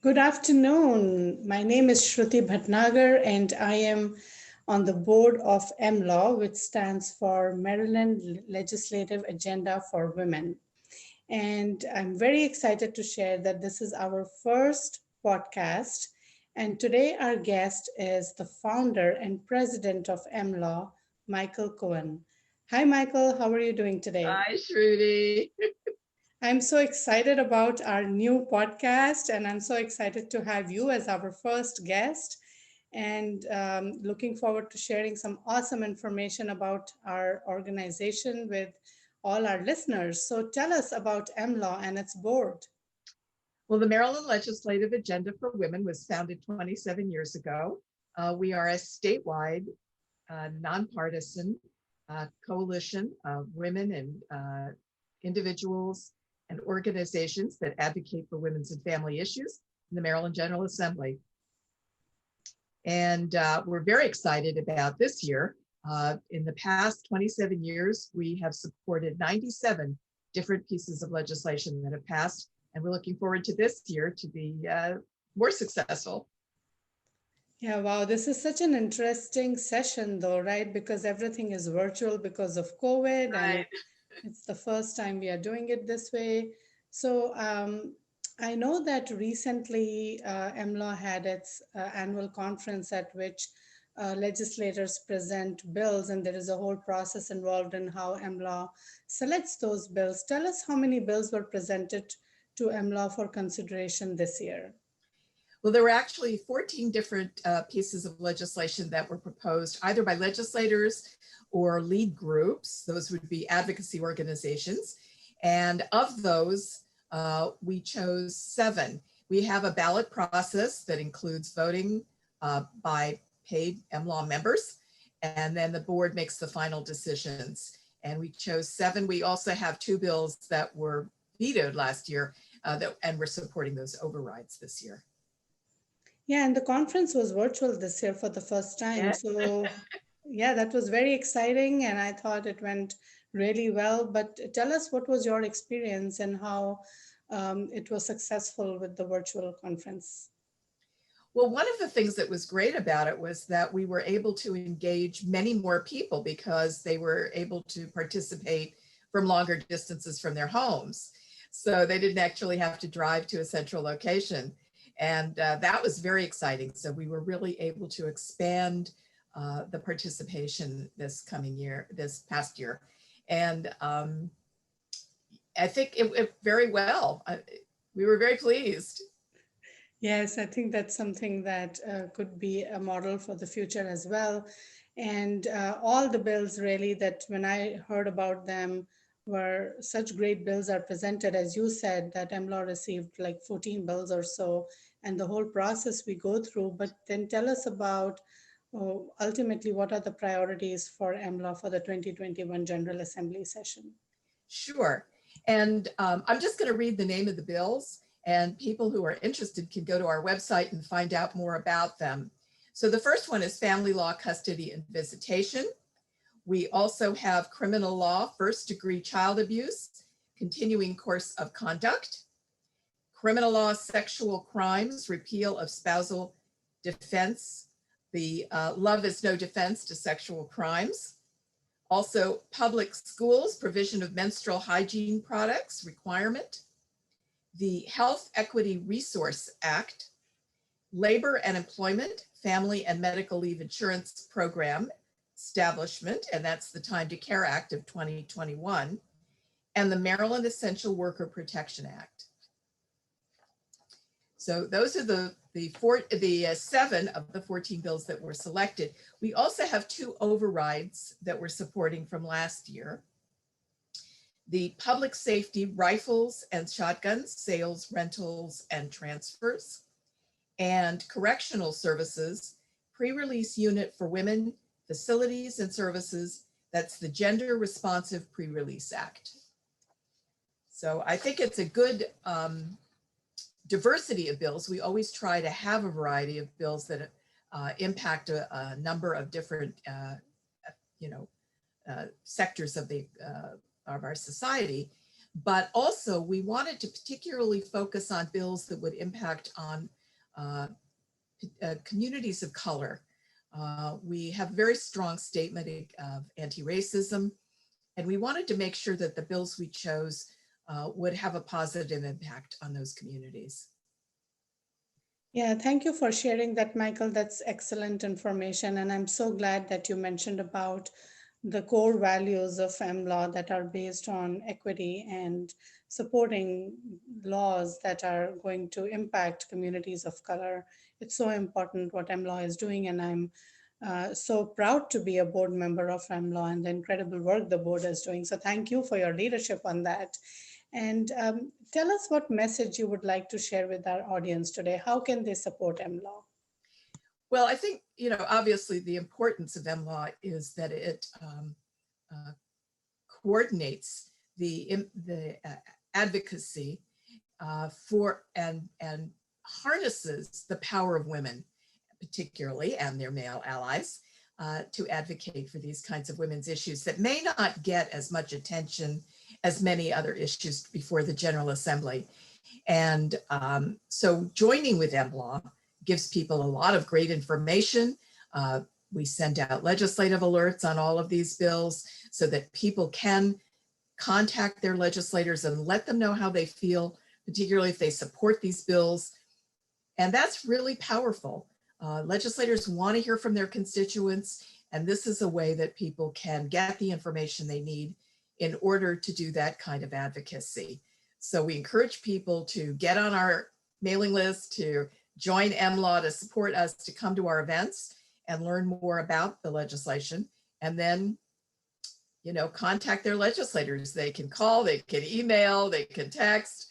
Good afternoon. My name is Shruti Bhatnagar, and I am on the board of MLAW, which stands for Maryland Legislative Agenda for Women. And I'm very excited to share that this is our first podcast. And today, our guest is the founder and president of MLAW, Michael Cohen. Hi, Michael. How are you doing today? Hi, Shruti. I'm so excited about our new podcast, and I'm so excited to have you as our first guest. And looking forward to sharing some awesome information about our organization with all our listeners. So, tell us about MLAW and its board. Well, the Maryland Legislative Agenda for Women was founded 27 years ago. We are a statewide, nonpartisan coalition of women and individuals and organizations that advocate for women's and family issues in the Maryland General Assembly. And we're very excited about this year. In the past 27 years, we have supported 97 different pieces of legislation that have passed, and we're looking forward to this year to be more successful. Yeah, wow, this is such an interesting session, though, right? Because everything is virtual because of COVID, and Right. it's the first time we are doing it this way. So I know that recently MLAW had its annual conference at which legislators present bills, and there is a whole process involved in how MLAW selects those bills. Tell us how many bills were presented to MLAW for consideration this year. Well, there were actually 14 different pieces of legislation that were proposed either by legislators or lead groups. Those would be advocacy organizations. And of those, we chose 7. We have a ballot process that includes voting by paid MLAW members, and then the board makes the final decisions. And we chose 7. We also have 2 bills that were vetoed last year, and we're supporting those overrides this year. Yeah, and the conference was virtual this year for the first time. Yeah. So, yeah, that was very exciting, and I thought it went really well. But tell us, what was your experience and how it was successful with the virtual conference? Well, one of the things that was great about it was that we were able to engage many more people because they were able to participate from longer distances from their homes. So they didn't actually have to drive to a central location. And that was very exciting. So we were really able to expand the participation this past year. And I think it went very well. We were very pleased. Yes, I think that's something that could be a model for the future as well. And all the bills, really, that when I heard about them, were such great bills are presented. As you said, that MLAW received like 14 bills or so, and the whole process we go through. But then tell us about ultimately what are the priorities for MLAW for the 2021 General Assembly session? Sure. And I'm just going to read the name of the bills, and people who are interested can go to our website and find out more about them. So the first one is family law, custody, and visitation. We also have criminal law, first-degree child abuse, continuing course of conduct, criminal law, sexual crimes, repeal of spousal defense, the love is no defense to sexual crimes. Also, public schools, provision of menstrual hygiene products requirement, the Health Equity Resource Act, Labor and Employment, Family and Medical Leave Insurance Program establishment, and that's the Time to Care Act of 2021, and the Maryland Essential Worker Protection Act. So those are the 7 of the 14 bills that were selected. We also have 2 overrides that we're supporting from last year. The public safety rifles and shotguns, sales, rentals, and transfers, and correctional services, pre-release unit for women, facilities and services. That's the Gender Responsive Pre-Release Act. So I think it's a good diversity of bills. We always try to have a variety of bills that impact a number of different, sectors of our society. but also we wanted to particularly focus on bills that would impact on uh, communities of color. We have a very strong statement of anti-racism, and we wanted to make sure that the bills we chose would have a positive impact on those communities. Yeah, thank you for sharing that, Michael. That's excellent information. And I'm so glad that you mentioned about the core values of MLAW that are based on equity and supporting laws that are going to impact communities of color. It's so important what MLAW is doing, and I'm so proud to be a board member of MLAW and the incredible work the board is doing. So thank you for your leadership on that. And tell us what message you would like to share with our audience today. How can they support MLAW? Well, I think, obviously the importance of MLAW is that it uh, coordinates the advocacy for and harnesses the power of women, particularly, and their male allies, to advocate for these kinds of women's issues that may not get as much attention as many other issues before the General Assembly. And so joining with MLAW gives people a lot of great information. We send out legislative alerts on all of these bills so that people can contact their legislators and let them know how they feel, particularly if they support these bills. And that's really powerful. Legislators want to hear from their constituents, and this is a way that people can get the information they need in order to do that kind of advocacy. So we encourage people to get on our mailing list, to join MLAW, to support us, to come to our events and learn more about the legislation, and then contact their legislators. They can call, they can email, they can text,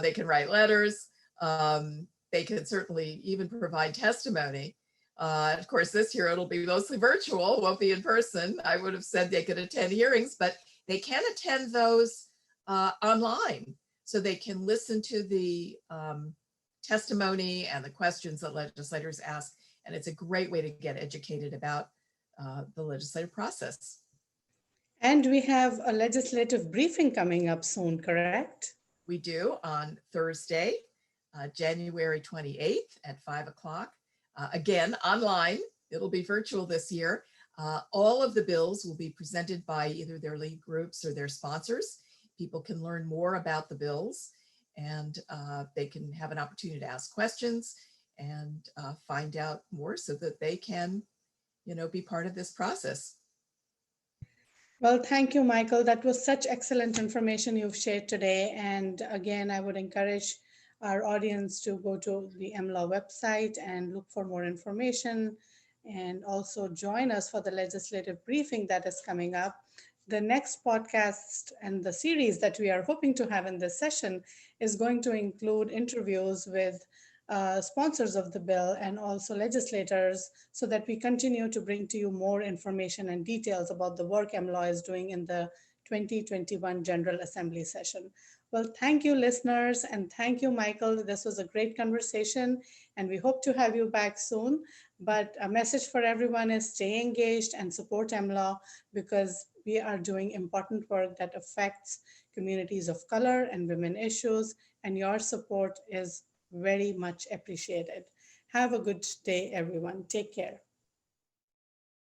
they can write letters. They can certainly even provide testimony. Of course, this year it'll be mostly virtual, won't be in person. I would have said they could attend hearings, but they can attend those online. So they can listen to the testimony and the questions that legislators ask. And it's a great way to get educated about the legislative process. And we have a legislative briefing coming up soon, correct? We do on Thursday, January 28th at 5 o'clock. Again, online. It'll be virtual this year. All of the bills will be presented by either their lead groups or their sponsors. People can learn more about the bills, and they can have an opportunity to ask questions and find out more so that they can, be part of this process. Well, thank you, Michael. That was such excellent information you've shared today. And again, I would encourage our audience to go to the MLAW website and look for more information, and also join us for the legislative briefing that is coming up. The next podcast and the series that we are hoping to have in this session is going to include interviews with sponsors of the bill and also legislators, so that we continue to bring to you more information and details about the work MLAW is doing in the 2021 General Assembly session. Well, thank you, listeners, and thank you, Michael. This was a great conversation, and we hope to have you back soon. But a message for everyone is stay engaged and support MLAW, because we are doing important work that affects communities of color and women issues, and your support is very much appreciated. Have a good day, everyone. Take care.